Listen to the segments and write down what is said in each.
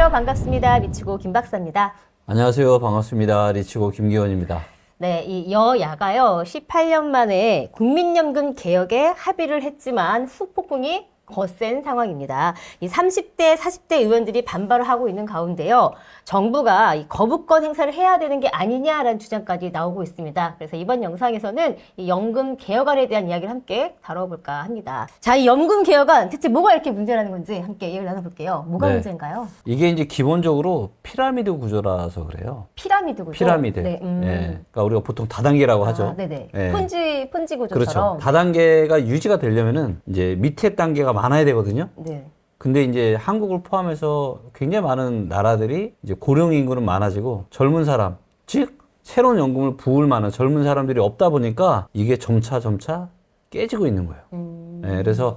안녕하세요. 반갑습니다. 미치고 김박사입니다. 안녕하세요. 반갑습니다. 리치고 김기원입니다. 네, 이 여야가요, 18년 만에 국민연금 개혁에 합의를 했지만 후폭풍이 거센 상황입니다. 이 30대, 40대 의원들이 반발을 하고 있는 가운데요, 정부가 이 거부권 행사를 해야 되는 게 아니냐라는 주장까지 나오고 있습니다. 그래서 이번 영상에서는 이 연금 개혁안에 대한 이야기를 함께 다뤄볼까 합니다. 자, 이 연금 개혁안 대체 뭐가 이렇게 문제라는 건지 함께 얘기를 나눠볼게요. 뭐가 네. 문제인가요? 이게 이제 기본적으로 피라미드 구조라서 그래요. 피라미드 구조. 피라미드. 네, 예. 그러니까 우리가 보통 다단계라고 하죠. 네네. 예. 폰지 구조처럼. 그렇죠. 다단계가 유지가 되려면은 이제 밑에 단계가 많아야 되거든요. 네. 근데 이제 한국을 포함해서 굉장히 많은 나라들이 이제 고령 인구는 많아지고 젊은 사람, 즉 새로운 연금을 부을 만한 젊은 사람들이 없다 보니까 이게 점차 깨지고 있는 거예요. 예, 그래서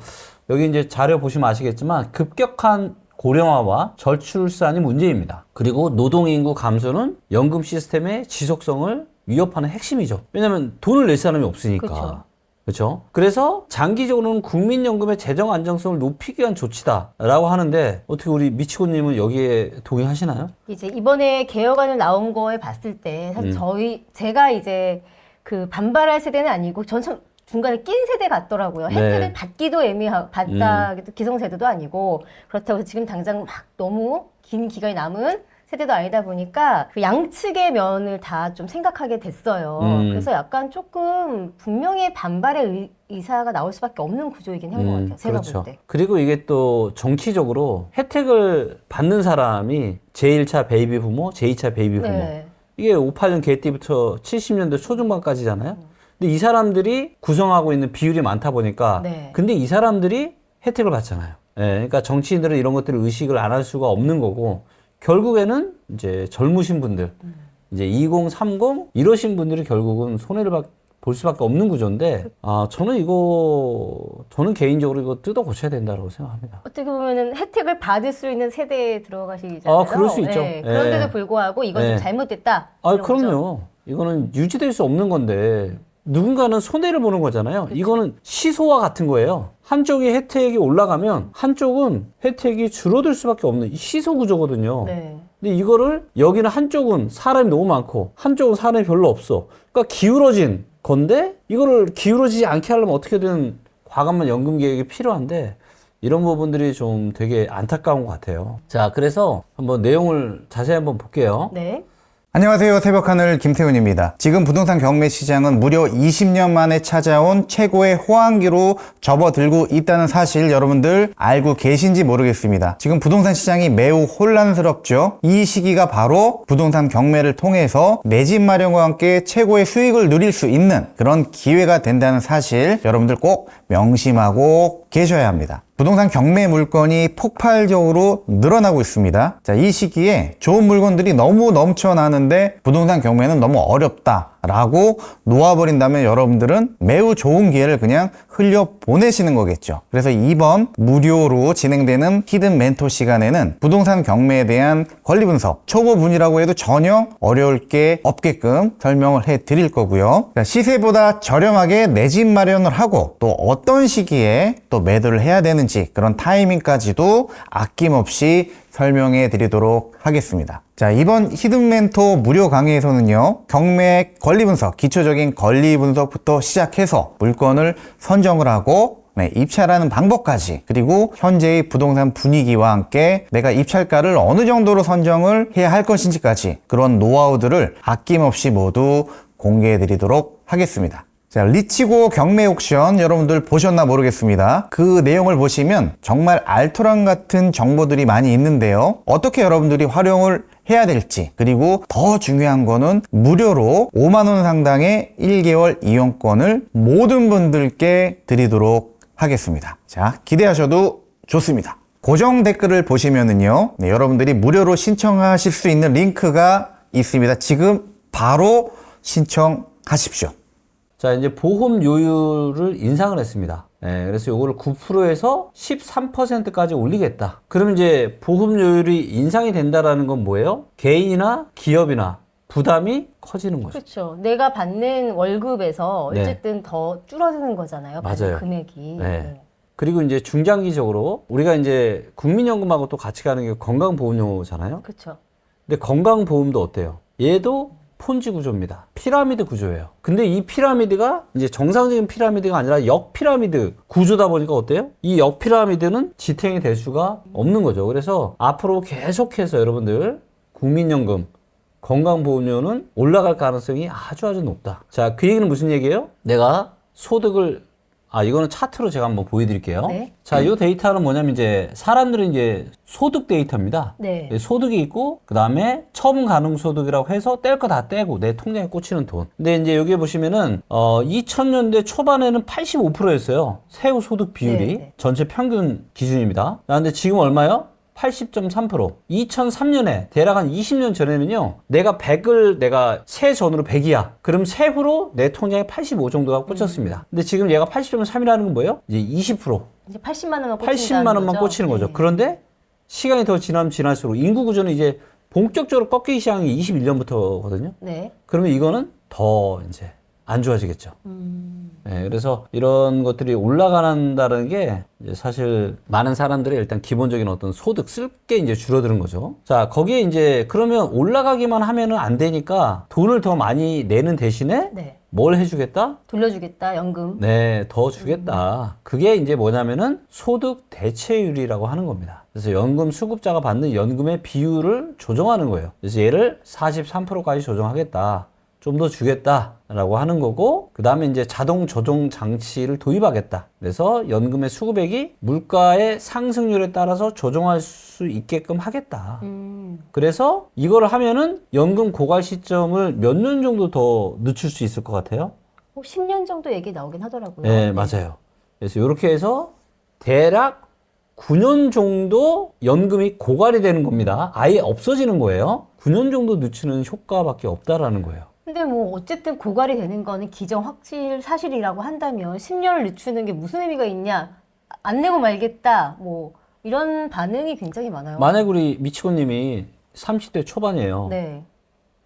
여기 이제 자료 보시면 아시겠지만 급격한 고령화와 저출산이 문제입니다. 그리고 노동인구 감소는 연금 시스템의 지속성을 위협하는 핵심이죠. 왜냐하면 돈을 낼 사람이 없으니까. 그렇죠. 그래서 장기적으로는 국민연금의 재정 안정성을 높이기 위한 조치다라고 하는데 어떻게 우리 미치고님은 여기에 동의하시나요? 이제 이번에 개혁안을 나온 거에 봤을 때 사실 제가 이제 그 반발할 세대는 아니고 전 참 중간에 낀 세대 같더라고요. 네. 혜택을 받기도 애매하고 받다기도 기성세대도 아니고 그렇다고 해서 지금 당장 막 너무 긴 기간이 남은 세대도 아니다 보니까 그 양측의 면을 다 좀 생각하게 됐어요. 그래서 약간 조금 분명히 반발의 의사가 나올 수밖에 없는 구조이긴 한 것 같아요. 제가 그렇죠. 볼 때. 그리고 이게 또 정치적으로 혜택을 받는 사람이 제1차 베이비 부모, 제2차 베이비 부모. 네. 이게 58년 개띠부터 70년대 초중반까지잖아요. 근데 이 사람들이 구성하고 있는 비율이 많다 보니까 네. 근데 이 사람들이 혜택을 받잖아요. 예, 그러니까 정치인들은 이런 것들을 의식을 안 할 수가 없는 거고 결국에는 이제 젊으신 분들 이제 20, 30 이러신 분들이 결국은 손해를 볼 수밖에 없는 구조인데 저는 개인적으로 이거 뜯어 고쳐야 된다고 생각합니다. 어떻게 보면은 혜택을 받을 수 있는 세대에 들어가시잖아요. 그럴 수 있죠. 네. 그런데도 예. 불구하고 이건 좀 예. 잘못됐다. 이런 거죠. 그럼요. 이거는 유지될 수 없는 건데 누군가는 손해를 보는 거잖아요. 이거는 시소와 같은 거예요. 한쪽이 혜택이 올라가면 한쪽은 혜택이 줄어들 수밖에 없는 이 시소 구조거든요. 네. 근데 이거를 여기는 한쪽은 사람이 너무 많고 한쪽은 사람이 별로 없어. 그러니까 기울어진 건데 이거를 기울어지지 않게 하려면 어떻게든 과감한 연금 계획이 필요한데 이런 부분들이 좀 되게 안타까운 것 같아요. 자, 그래서 한번 내용을 자세히 한번 볼게요. 네. 안녕하세요. 새벽하늘 김태훈입니다. 지금 부동산 경매 시장은 무려 20년 만에 찾아온 최고의 호황기로 접어들고 있다는 사실 여러분들 알고 계신지 모르겠습니다. 지금 부동산 시장이 매우 혼란스럽죠. 이 시기가 바로 부동산 경매를 통해서 내 집 마련과 함께 최고의 수익을 누릴 수 있는 그런 기회가 된다는 사실 여러분들 꼭 명심하고 계셔야 합니다. 부동산 경매 물건이 폭발적으로 늘어나고 있습니다. 자, 이 시기에 좋은 물건들이 너무 넘쳐나는데 부동산 경매는 너무 어렵다라고 놓아버린다면 여러분들은 매우 좋은 기회를 그냥 흘려보내시는 거겠죠. 그래서 이번 무료로 진행되는 히든 멘토 시간에는 부동산 경매에 대한 권리 분석, 초보분이라고 해도 전혀 어려울 게 없게끔 설명을 해드릴 거고요. 시세보다 저렴하게 내 집 마련을 하고 또 어떤 시기에 또 매도를 해야 되는지 그런 타이밍까지도 아낌없이 설명해 드리도록 하겠습니다. 자, 이번 히든 멘토 무료 강의에서는요, 경매 권리 분석, 기초적인 권리 분석부터 시작해서 물건을 선정을 하고 입찰하는 방법까지 그리고 현재의 부동산 분위기와 함께 내가 입찰가를 어느 정도로 선정을 해야 할 것인지까지 그런 노하우들을 아낌없이 모두 공개해 드리도록 하겠습니다. 자, 리치고 경매 옥션 여러분들 보셨나 모르겠습니다. 그 내용을 보시면 정말 알토란 같은 정보들이 많이 있는데요. 어떻게 여러분들이 활용을 해야 될지 그리고 더 중요한 거는 무료로 5만 원 상당의 1개월 이용권을 모든 분들께 드리도록 하겠습니다. 자, 기대하셔도 좋습니다. 고정 댓글을 보시면은요, 여러분들이 무료로 신청하실 수 있는 링크가 있습니다. 지금 바로 신청하십시오. 자, 이제 보험 요율을 인상을 했습니다. 그래서 요거를 9%에서 13%까지 올리겠다. 그러면 이제 보험 요율이 인상이 된다라는 건 뭐예요? 개인이나 기업이나 부담이 커지는 거죠. 그렇죠. 내가 받는 월급에서 네. 어쨌든 더 줄어드는 거잖아요. 받는 맞아요. 금액이. 네. 그리고 이제 중장기적으로 우리가 이제 국민연금하고 또 같이 가는 게 건강보험료잖아요. 그렇죠. 근데 건강보험도 어때요? 얘도 폰지 구조입니다. 피라미드 구조예요. 근데 이 피라미드가 이제 정상적인 피라미드가 아니라 역피라미드 구조다 보니까 어때요? 이 역피라미드는 지탱이 될 수가 없는 거죠. 그래서 앞으로 계속해서 여러분들 국민연금, 건강보험료는 올라갈 가능성이 아주 높다. 자, 그 얘기는 무슨 얘기예요? 내가 소득을 이거는 차트로 제가 한번 보여드릴게요. 네. 자, 이 데이터는 뭐냐면 이제 사람들은 이제 소득 데이터입니다. 네. 소득이 있고, 그 다음에 처분 가능 소득이라고 해서 뗄 거 다 떼고 내 통장에 꽂히는 돈. 근데 이제 여기 보시면은, 2000년대 초반에는 85%였어요. 세후 소득 비율이. 네, 네. 전체 평균 기준입니다. 근데 지금 얼마요? 80.3%. 2003년에 대략 한 20년 전에는요. 내가 100을 내가 세 전으로 100이야. 그럼 세후로 내 통장에 85 정도가 꽂혔습니다. 근데 지금 얘가 80.3이라는 건 뭐예요? 이제 20%. 이제 80만 원만 꽂힌다는 80만 원만 거죠? 꽂히는 거죠. 네. 그런데 시간이 더 지나면 지날수록 인구 구조는 이제 본격적으로 꺾이기 시작한 게 21년부터거든요. 네. 그러면 이거는 더 이제 안 좋아지겠죠. 네, 그래서 이런 것들이 올라간다는 게 이제 사실 많은 사람들의 일단 기본적인 어떤 소득 쓸 게 이제 줄어드는 거죠. 자, 거기에 이제 그러면 올라가기만 하면은 안 되니까 돈을 더 많이 내는 대신에 네. 뭘 해주겠다? 돌려주겠다, 연금. 네, 더 주겠다. 그게 이제 뭐냐면은 소득 대체율이라고 하는 겁니다. 그래서 연금 수급자가 받는 연금의 비율을 조정하는 거예요. 그래서 얘를 43%까지 조정하겠다. 좀 더 주겠다라고 하는 거고, 그 다음에 이제 자동 조정 장치를 도입하겠다. 그래서 연금의 수급액이 물가의 상승률에 따라서 조정할 수 있게끔 하겠다. 그래서 이거를 하면은 연금 고갈 시점을 몇 년 정도 더 늦출 수 있을 것 같아요? 10년 정도 얘기 나오긴 하더라고요. 네, 맞아요. 그래서 이렇게 해서 대략 9년 정도 연금이 고갈이 되는 겁니다. 아예 없어지는 거예요. 9년 정도 늦추는 효과밖에 없다라는 거예요. 근데 뭐 어쨌든 고갈이 되는 거는 기정 확실 사실이라고 한다면 10년을 늦추는 게 무슨 의미가 있냐? 안 내고 말겠다. 뭐 이런 반응이 굉장히 많아요. 만약 우리 미치고님이 30대 초반이에요. 네.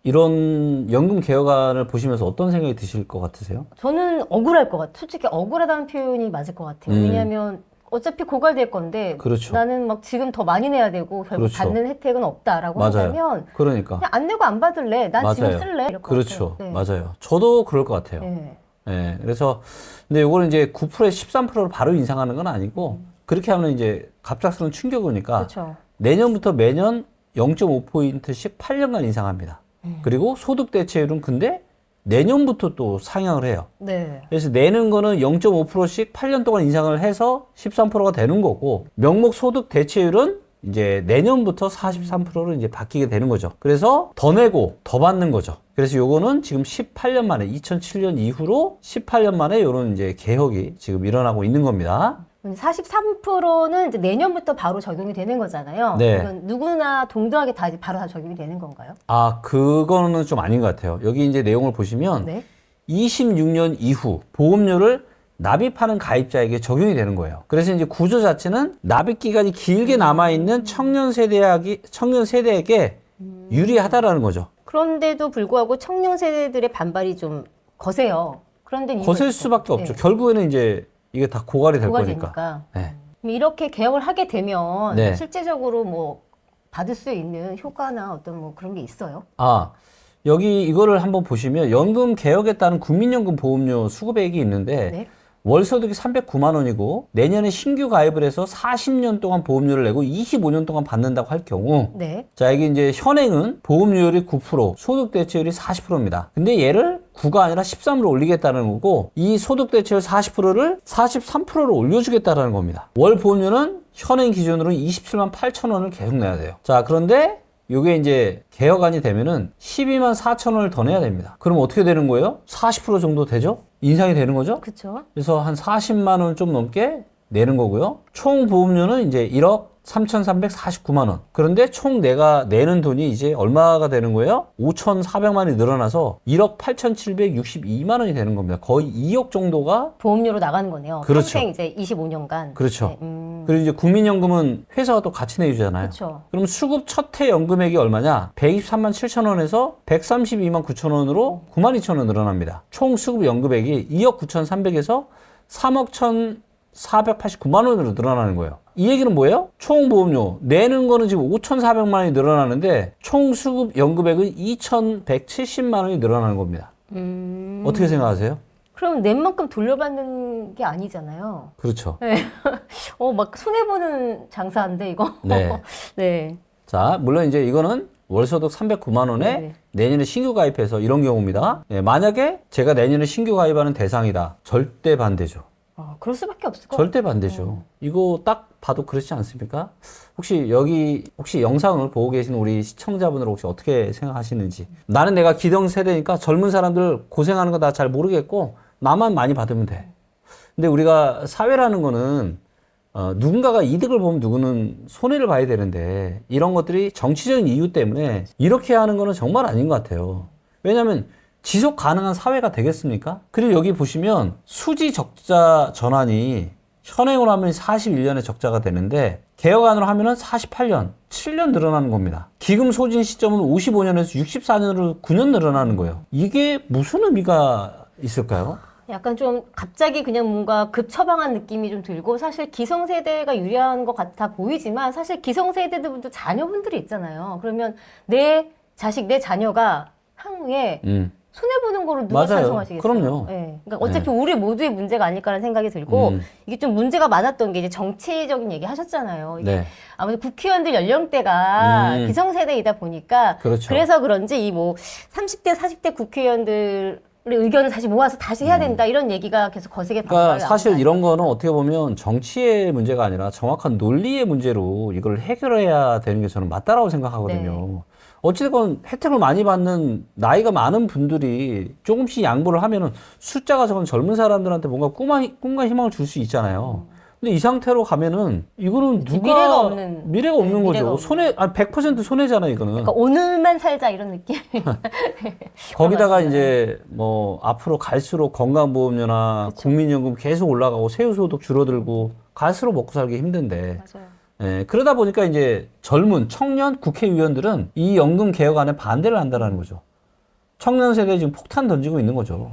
이런 연금 개혁안을 보시면서 어떤 생각이 드실 것 같으세요? 저는 억울할 것 같아요. 솔직히 억울하다는 표현이 맞을 것 같아요. 왜냐하면 어차피 고갈될 건데 그렇죠. 나는 막 지금 더 많이 내야 되고 결국 그렇죠. 받는 혜택은 없다라고 맞아요. 한다면 그러니까. 그냥 안 내고 안 받을래. 난 지금 맞아요. 쓸래. 이럴 것 그렇죠. 같아요. 네. 맞아요. 저도 그럴 것 같아요. 네. 네, 그래서 근데 요거는 이제 9%에 13%를 바로 인상하는 건 아니고 그렇게 하면 이제 갑작스러운 충격이 오니까 그렇죠. 내년부터 매년 0.5%씩 8년간 인상합니다. 그리고 소득 대체율은 근데 내년부터 또 상향을 해요. 네. 그래서 내는 거는 0.5%씩 8년 동안 인상을 해서 13%가 되는 거고 명목 소득 대체율은 이제 내년부터 43%로 이제 바뀌게 되는 거죠. 그래서 더 내고 더 받는 거죠. 그래서 요거는 지금 18년 만에 2007년 이후로 18년 만에 요런 이제 개혁이 지금 일어나고 있는 겁니다. 43%는 이제 내년부터 바로 적용이 되는 거잖아요. 네. 이건 누구나 동등하게 다 이제 바로 다 적용이 되는 건가요? 그거는 좀 아닌 것 같아요. 여기 이제 내용을 보시면 네. 26년 이후 보험료를 납입하는 가입자에게 적용이 되는 거예요. 그래서 이제 구조 자체는 납입 기간이 길게 남아있는 청년 세대에게 유리하다라는 거죠. 그런데도 불구하고 청년 세대들의 반발이 좀 거세요. 그런데 이유가 거셀 있죠. 수밖에 없죠. 네. 결국에는 이제 이게 다 고갈이 될 거니까. 고갈되니까. 네. 그럼 이렇게 개혁을 하게 되면 네. 실제적으로 뭐 받을 수 있는 효과나 어떤 뭐 그런 게 있어요? 여기 이거를 한번 보시면 연금 개혁에 따른 국민연금 보험료 수급액이 있는데 네. 월 소득이 309만 원이고 내년에 신규 가입을 해서 40년 동안 보험료를 내고 25년 동안 받는다고 할 경우 네. 자, 이게 이제 현행은 보험료율이 9%, 소득 대체율이 40%입니다. 근데 얘를 9가 아니라 13으로 올리겠다는 거고 이 소득 대체율 40%를 43%로 올려주겠다는 겁니다. 월 보험료는 현행 기준으로 27만 8천 원을 계속 내야 돼요. 자, 그런데 이게 이제 개혁안이 되면은 12만 4천 원을 더 내야 됩니다. 그럼 어떻게 되는 거예요? 40% 정도 되죠? 인상이 되는 거죠? 그렇죠. 그래서 한 40만 원 좀 넘게 내는 거고요. 총 보험료는 이제 1억 3,349만 원. 그런데 총 내가 내는 돈이 이제 얼마가 되는 거예요? 5,400만 원이 늘어나서 1억 8,762만 원이 되는 겁니다. 거의 2억 정도가 보험료로 나가는 거네요. 그렇죠. 평생 이제 25년간. 그렇죠. 네. 그리고 이제 국민연금은 회사가 또 같이 내주잖아요. 그렇죠. 그럼 수급 첫해 연금액이 얼마냐? 123만 7천 원에서 132만 9천 원으로 9만 2천 원 늘어납니다. 총 수급 연금액이 2억 9,300에서 3억 489만 원으로 늘어나는 거예요. 이 얘기는 뭐예요? 총 보험료 내는 거는 지금 5,400만 원이 늘어나는데 총 수급 연금액은 2,170만 원이 늘어나는 겁니다. 어떻게 생각하세요? 그럼 낸 만큼 돌려받는 게 아니잖아요. 그렇죠. 네. 막 손해보는 장사인데, 이거. 네. 네. 자, 물론 이제 이거는 월소득 309만 원에 네. 내년에 신규 가입해서 이런 경우입니다. 네, 만약에 제가 내년에 신규 가입하는 대상이다. 절대 반대죠. 그럴 수밖에 없을 것 절대 반대죠. 이거 딱 봐도 그렇지 않습니까? 혹시 영상을 보고 계신 우리 시청자분들 혹시 어떻게 생각하시는지. 나는 내가 기성세대니까 젊은 사람들 고생하는 거 다 잘 모르겠고 나만 많이 받으면 돼. 근데 우리가 사회라는 거는 누군가가 이득을 보면 누구는 손해를 봐야 되는데 이런 것들이 정치적인 이유 때문에 이렇게 하는 거는 정말 아닌 것 같아요. 왜냐하면 지속 가능한 사회가 되겠습니까? 그리고 여기 보시면 수지 적자 전환이 현행으로 하면 41년의 적자가 되는데 개혁안으로 하면은 48년, 7년 늘어나는 겁니다. 기금 소진 시점은 55년에서 64년으로 9년 늘어나는 거예요. 이게 무슨 의미가 있을까요? 약간 좀 갑자기 그냥 뭔가 급처방한 느낌이 좀 들고 사실 기성세대가 유리한 것 같아 보이지만 사실 기성세대들도 자녀분들이 있잖아요. 그러면 내 자식, 내 자녀가 향후에 손해보는 거를 누가 맞아요. 찬성하시겠어요? 그럼요. 네. 그러니까 어차피 우리 모두의 문제가 아닐까라는 생각이 들고 이게 좀 문제가 많았던 게 이제 정치적인 얘기 하셨잖아요. 이게 네. 아무래도 국회의원들 연령대가 기성세대이다 보니까 그렇죠. 그래서 그런지 이 뭐 30대, 40대 국회의원들 의견을 다시 모아서 다시 해야 된다 이런 얘기가 계속 거세게 그러니까 사실 이런 거는 어떻게 보면 정치의 문제가 아니라 정확한 논리의 문제로 이걸 해결해야 되는 게 저는 맞다라고 생각하거든요. 네. 어찌됐건 혜택을 많이 받는 나이가 많은 분들이 조금씩 양보를 하면은 숫자가 적은 젊은 사람들한테 뭔가 꿈과 희망을 줄 수 있잖아요. 근데 이 상태로 가면은 이거는 누가 미래가 없는 미래가 없는 네, 거죠. 미래가 없는. 손해 100% 손해잖아요, 이거는. 그러니까 오늘만 살자 이런 느낌. 거기다가 이제 뭐 앞으로 갈수록 건강보험료나 국민연금 계속 올라가고 세후소득 줄어들고 갈수록 먹고 살기 힘든데 맞아요. 예, 그러다 보니까 이제 젊은 청년 국회의원들은 이 연금 개혁안에 반대를 한다는 거죠. 청년 세대에 지금 폭탄 던지고 있는 거죠.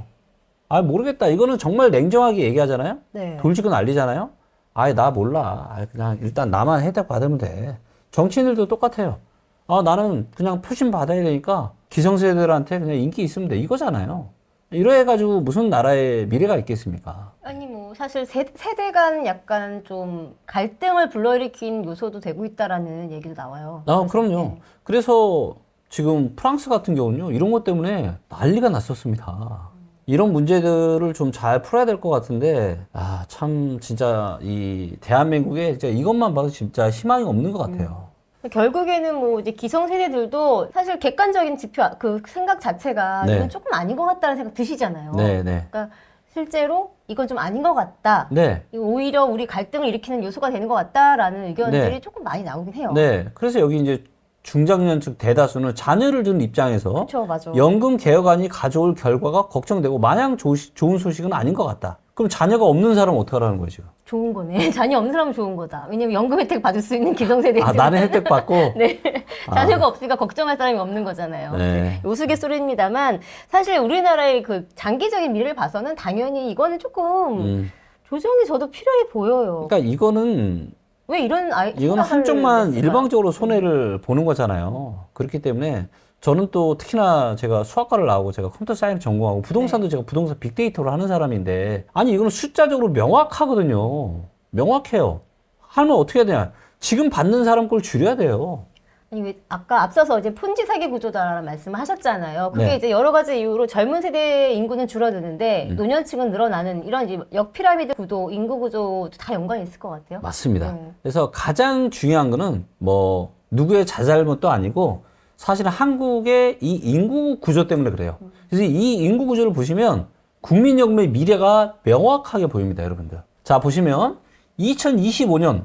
아, 모르겠다. 이거는 정말 냉정하게 얘기하잖아요. 네. 돌직구 난리잖아요. 아예 나 몰라. 아이, 그냥 일단 나만 혜택 받으면 돼. 정치인들도 똑같아요. 아, 나는 그냥 표심 받아야 되니까 기성세대들한테 그냥 인기 있으면 돼. 이거잖아요. 이래가지고 무슨 나라의 미래가 있겠습니까? 아니 뭐 사실 세대 간 약간 좀 갈등을 불러일으킨 요소도 되고 있다라는 얘기도 나와요. 아, 그럼요. 네. 그래서 지금 프랑스 같은 경우는요, 이런 것 때문에 난리가 났었습니다. 이런 문제들을 좀 잘 풀어야 될 것 같은데, 아, 참, 진짜, 이, 대한민국에 진짜 이것만 봐도 진짜 희망이 없는 것 같아요. 결국에는 뭐 이제 기성세대들도 사실 객관적인 지표 그 생각 자체가 네. 이건 조금 아닌 것 같다는 생각 드시잖아요. 네, 네. 그러니까 실제로 이건 좀 아닌 것 같다. 네. 이거 오히려 우리 갈등을 일으키는 요소가 되는 것 같다라는 의견들이 네. 조금 많이 나오긴 해요. 네. 그래서 여기 이제 중장년층 대다수는 자녀를 둔 입장에서 그렇죠, 맞아. 연금 개혁안이 가져올 결과가 걱정되고 마냥 좋은 소식은 아닌 것 같다. 그럼 자녀가 없는 사람은 어떡하라는 거죠? 좋은 거네. 자녀 없는 사람은 좋은 거다. 왜냐면 연금 혜택 받을 수 있는 기성세대들. 아, 나는 혜택 받고? 네. 자녀가 없으니까 걱정할 사람이 없는 거잖아요. 네. 우스갯소리입니다만 사실 우리나라의 그 장기적인 미래를 봐서는 당연히 이거는 조금 조정이 저도 필요해 보여요. 그러니까 이거는 왜 이런 이건 한쪽만 냈을까? 일방적으로 손해를 보는 거잖아요. 그렇기 때문에 저는 또 특히나 제가 수학과를 나오고 제가 컴퓨터 사이언스 전공하고 부동산도 제가 부동산 빅데이터로 하는 사람인데 아니 이거는 숫자적으로 명확하거든요. 명확해요. 하면 어떻게 해야 되냐. 지금 받는 사람 걸 줄여야 돼요. 아니 왜 아까 앞서서 이제 폰지 사기 구조다라는 말씀을 하셨잖아요. 그게 네. 이제 여러 가지 이유로 젊은 세대 인구는 줄어드는데 노년층은 늘어나는 이런 이제 역피라미드 구도, 인구 구조도 다 연관이 있을 것 같아요. 맞습니다. 네. 그래서 가장 중요한 거는 뭐 누구의 자잘못도 아니고 사실은 한국의 이 인구 구조 때문에 그래요. 그래서 이 인구 구조를 보시면 국민연금의 미래가 명확하게 보입니다, 여러분들. 자, 보시면 2025년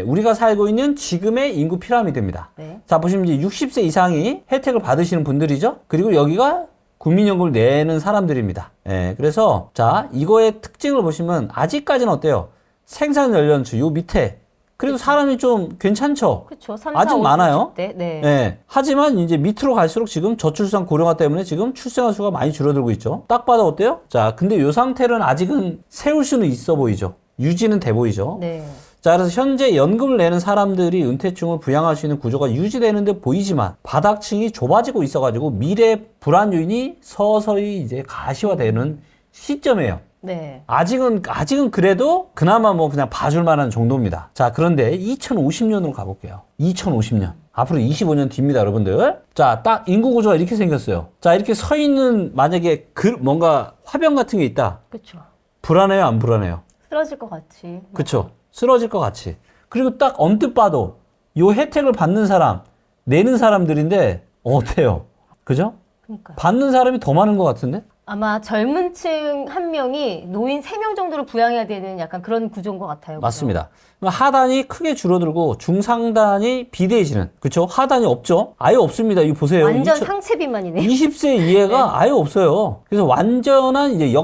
우리가 살고 있는 지금의 인구 피라미드입니다. 네. 자, 보시면 이제 60세 이상이 혜택을 받으시는 분들이죠. 그리고 여기가 국민연금을 내는 사람들입니다. 그래서 자, 이거의 특징을 보시면 아직까지는 어때요? 생산 연령층 요 밑에 그래도 사람이 좀 괜찮죠? 그렇죠. 3, 아직 4, 5, 많아요. 60대. 네. 네. 하지만 이제 밑으로 갈수록 지금 저출산 고령화 때문에 지금 출생아 수가 많이 줄어들고 있죠. 딱 봐도 어때요? 자, 근데 요 상태는 아직은 세울 수는 있어 보이죠. 유지는 돼 보이죠. 네. 자, 그래서 현재 연금을 내는 사람들이 은퇴증을 부양할 수 있는 구조가 유지되는 데 보이지만 바닥층이 좁아지고 있어가지고 미래 불안 요인이 서서히 이제 가시화되는 시점이에요. 네. 아직은 그래도 그나마 뭐 그냥 봐줄 만한 정도입니다. 자, 그런데 2050년으로 가볼게요. 2050년. 앞으로 25년 뒤입니다, 여러분들. 자, 딱 인구 구조가 이렇게 생겼어요. 자, 이렇게 서 있는 만약에 뭔가 화병 같은 게 있다. 그렇죠. 불안해요, 안 불안해요? 쓰러질 것 같이. 그쵸? 쓰러질 것 같이. 그리고 딱 언뜻 봐도 요 혜택을 받는 사람, 내는 사람들인데 어때요? 그죠? 그러니까. 받는 사람이 더 많은 것 같은데? 아마 젊은 층 한 명이 노인 3명 정도를 부양해야 되는 약간 그런 구조인 것 같아요. 맞습니다. 하단이 크게 줄어들고 중상단이 비대해지는. 그쵸? 하단이 없죠? 아예 없습니다. 이거 보세요. 완전 상체 비만이네. 20세 이해가 아예 없어요. 그래서 완전한 이제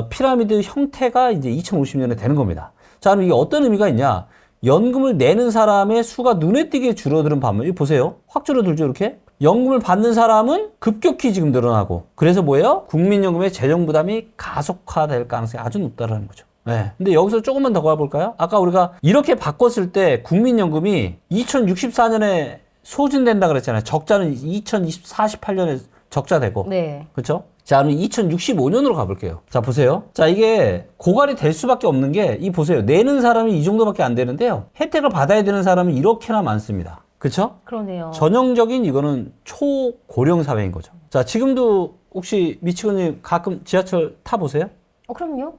피라미드 형태가 이제 2050년에 되는 겁니다. 자, 그럼 이게 어떤 의미가 있냐? 연금을 내는 사람의 수가 눈에 띄게 줄어드는 반면, 이거 보세요. 확 줄어들죠, 이렇게? 연금을 받는 사람은 급격히 지금 늘어나고. 그래서 뭐예요? 국민연금의 재정 부담이 가속화될 가능성이 아주 높다라는 거죠. 네. 근데 여기서 조금만 더 가볼까요? 아까 우리가 이렇게 바꿨을 때 국민연금이 2064년에 소진된다 그랬잖아요. 적자는 2048년에 적자 되고. 네. 그렇죠? 자, 그럼 2065년으로 가볼게요. 자, 보세요. 자, 이게 고갈이 될 수밖에 없는 게, 이 보세요. 내는 사람이 이 정도밖에 안 되는데요. 혜택을 받아야 되는 사람은 이렇게나 많습니다. 그렇죠? 그러네요. 전형적인 이거는 초고령 사회인 거죠. 자, 지금도 혹시 미치고님 가끔 지하철 타보세요? 그럼요.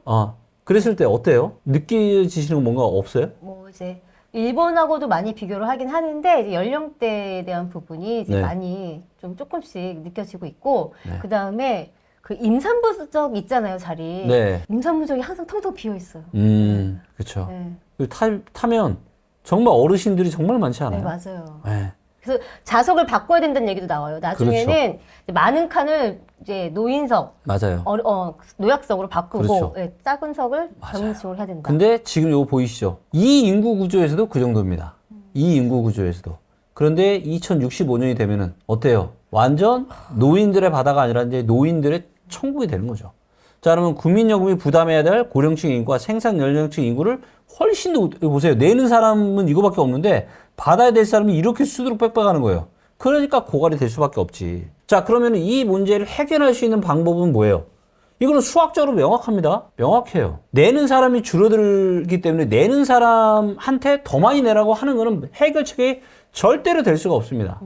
그랬을 때 어때요? 느껴지시는 거 뭔가 없어요? 뭐 이제 일본하고도 많이 비교를 하긴 하는데 이제 연령대에 대한 부분이 이제 네. 많이 좀 조금씩 느껴지고 있고 네. 그 다음에 그 임산부석 있잖아요 자리. 네. 임산부석이 항상 텅텅 비어 있어요. 그렇죠. 네. 타면 정말 어르신들이 정말 많지 네 않아요? 맞아요. 네. 그래서 좌석을 바꿔야 된다는 얘기도 나와요. 나중에는 그렇죠. 이제 많은 칸을 이제 노인석, 맞아요. 노약석으로 바꾸고 그렇죠. 예, 작은 석을 젊은층으로 해야 된다. 근데 지금 이거 보이시죠? 이 인구 구조에서도 그 정도입니다. 이 인구 구조에서도. 그런데 2065년이 되면은 어때요? 완전 노인들의 바다가 아니라 이제 노인들의 천국이 되는 거죠. 자, 그러면 국민연금이 부담해야 될 고령층 인구와 생산 연령층 인구를 훨씬 더 보세요. 내는 사람은 이거밖에 없는데 받아야 될 사람이 이렇게 수두룩 빽빽하는 거예요. 그러니까 고갈이 될 수밖에 없지. 자, 그러면 이 문제를 해결할 수 있는 방법은 뭐예요? 이거는 수학적으로 명확합니다. 명확해요. 내는 사람이 줄어들기 때문에 내는 사람한테 더 많이 내라고 하는 거는 해결책이 절대로 될 수가 없습니다.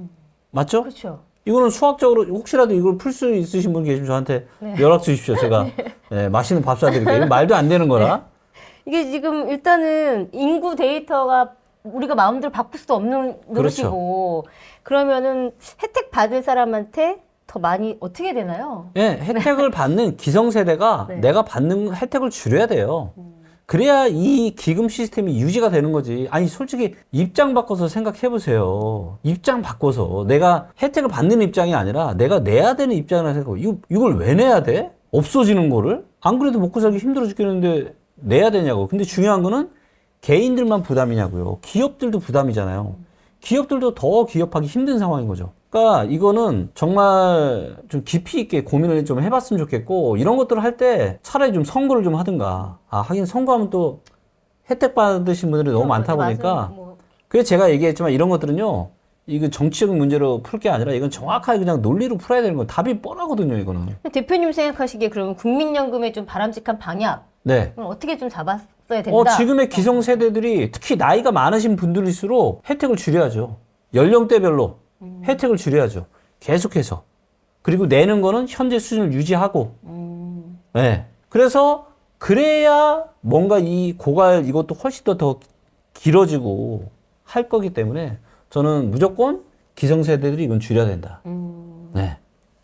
맞죠? 그렇죠. 이거는 수학적으로 혹시라도 이걸 풀 수 있으신 분 계시면 저한테 연락 주십시오. 제가 네, 맛있는 밥 사드릴게요. 말도 안 되는 거라. 이게 지금 일단은 인구 데이터가 우리가 마음대로 바꿀 수도 없는 노릇이고 그러면은 혜택 받을 사람한테 더 많이 어떻게 되나요? 네, 혜택을 받는 기성세대가 네. 내가 받는 혜택을 줄여야 돼요. 그래야 이 기금 시스템이 유지가 되는 거지. 아니, 솔직히 입장 바꿔서 생각해 보세요. 입장 바꿔서 내가 혜택을 받는 입장이 아니라 내가 내야 되는 입장이라 생각하고 이걸 왜 내야 돼? 없어지는 거를? 안 그래도 먹고 살기 힘들어 죽겠는데 내야 되냐고. 근데 중요한 거는 개인들만 부담이냐고요. 기업들도 부담이잖아요. 기업들도 더 기업하기 힘든 상황인 거죠. 그러니까 이거는 정말 좀 깊이 있게 고민을 좀 해봤으면 좋겠고, 이런 것들을 할 때 차라리 좀 선거를 좀 하든가. 하긴 선거하면 또 혜택 받으신 분들이 너무 많다 보니까. 맞아요. 뭐. 그래서 제가 얘기했지만 이런 것들은요, 이건 정치적인 문제로 풀 게 아니라 이건 정확하게 그냥 논리로 풀어야 되는 거예요. 답이 뻔하거든요, 이거는. 대표님 생각하시기에 그러면 국민연금의 좀 바람직한 방향 네. 어떻게 좀 잡았어야 된다? 지금의 기성세대들이 특히 나이가 많으신 분들일수록 혜택을 줄여야죠. 연령대별로 혜택을 줄여야죠. 계속해서. 그리고 내는 거는 현재 수준을 유지하고. 네. 그래서 그래야 뭔가 이 고갈 이것도 훨씬 더 길어지고 할 거기 때문에 저는 무조건 기성세대들이 이건 줄여야 된다. 네.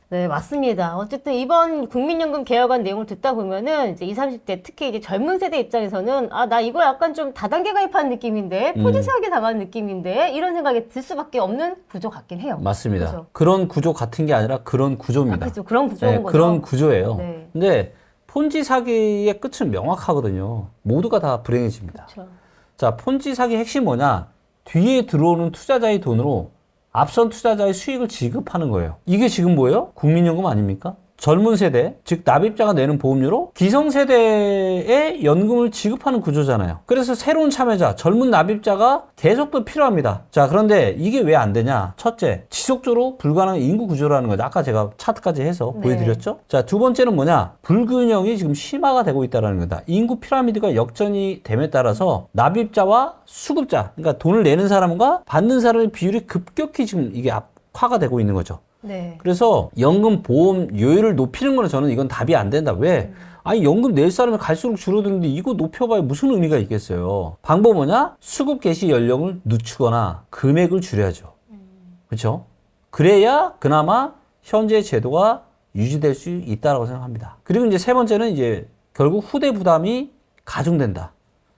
네, 맞습니다. 어쨌든 이번 국민연금 개혁안 내용을 듣다 보면은 이제 20, 30대 특히 이제 젊은 세대 입장에서는 나 이거 약간 좀 다단계 가입한 느낌인데 포지사하게 당한 느낌인데 이런 생각이 들 수밖에 없는 구조 같긴 해요. 맞습니다. 그죠? 그런 구조 같은 게 아니라 그런 구조입니다. 그렇죠. 그런 구조인 네, 거죠. 그런 구조예요. 네. 근데 폰지 사기의 끝은 명확하거든요. 모두가 다 불행해집니다. 그렇죠. 자, 폰지 사기 핵심 뭐냐? 뒤에 들어오는 투자자의 돈으로 앞선 투자자의 수익을 지급하는 거예요. 이게 지금 뭐예요? 국민연금 아닙니까? 젊은 세대, 즉 납입자가 내는 보험료로 기성세대에 연금을 지급하는 구조잖아요. 그래서 새로운 참여자, 젊은 납입자가 계속 더 필요합니다. 자, 그런데 이게 왜 안 되냐? 첫째, 지속적으로 불가능한 인구 구조라는 거죠. 아까 제가 차트까지 해서 네. 보여드렸죠? 자, 두 번째는 뭐냐? 불균형이 지금 심화가 되고 있다는 거다. 인구 피라미드가 역전이 됨에 따라서 납입자와 수급자, 그러니까 돈을 내는 사람과 받는 사람의 비율이 급격히 지금 이게 악화가 되고 있는 거죠. 네. 그래서 연금 보험료율을 높이는 거는 저는 이건 답이 안 된다. 왜? 아니 연금 낼 사람이 갈수록 줄어드는데 이거 높여봐야 무슨 의미가 있겠어요. 방법은 뭐냐? 수급 개시 연령을 늦추거나 금액을 줄여야죠. 그렇죠? 그래야 그나마 현재 제도가 유지될 수 있다고 생각합니다. 그리고 이제 세 번째는 이제 결국 후대 부담이 가중된다.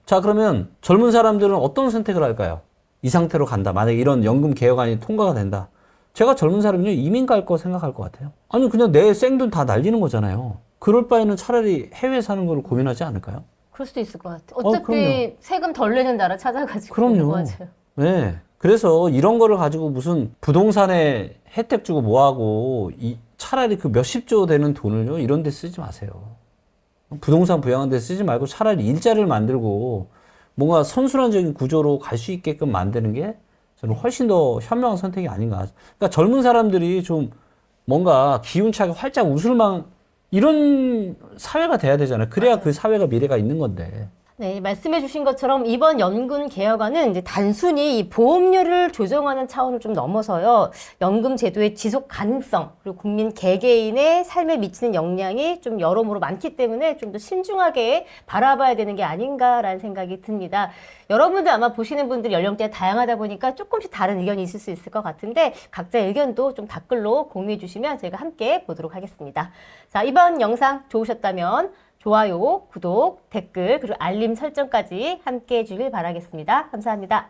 자, 그러면 젊은 사람들은 어떤 선택을 할까요? 이 상태로 간다. 만약에 이런 연금 개혁안이 통과가 된다. 제가 젊은 사람은요, 이민 갈 거 생각할 것 같아요. 아니, 그냥 내 생돈 다 날리는 거잖아요. 그럴 바에는 차라리 해외 사는 걸 고민하지 않을까요? 그럴 수도 있을 것 같아요. 어차피 그럼요. 세금 덜 내는 나라 찾아가지고. 그럼요. 맞아요. 네. 그래서 이런 거를 가지고 무슨 부동산에 혜택 주고 뭐하고, 차라리 그 몇십조 되는 돈을요, 이런 데 쓰지 마세요. 부동산 부양하는 데 쓰지 말고 차라리 일자리를 만들고 뭔가 선순환적인 구조로 갈 수 있게끔 만드는 게 저는 훨씬 더 현명한 선택이 아닌가. 그러니까 젊은 사람들이 좀 뭔가 기운차게 활짝 웃을만 이런 사회가 돼야 되잖아요. 그래야 그 사회가 미래가 있는 건데. 네, 말씀해 주신 것처럼 이번 연금 개혁안은 이제 단순히 이 보험료를 조정하는 차원을 좀 넘어서요. 연금 제도의 지속 가능성, 그리고 국민 개개인의 삶에 미치는 영향이 좀 여러모로 많기 때문에 좀 더 신중하게 바라봐야 되는 게 아닌가라는 생각이 듭니다. 여러분들 아마 보시는 분들 연령대가 다양하다 보니까 조금씩 다른 의견이 있을 수 있을 것 같은데 각자의 의견도 좀 댓글로 공유해 주시면 저희가 함께 보도록 하겠습니다. 자, 이번 영상 좋으셨다면 좋아요, 구독, 댓글, 그리고 알림 설정까지 함께 해주길 바라겠습니다. 감사합니다.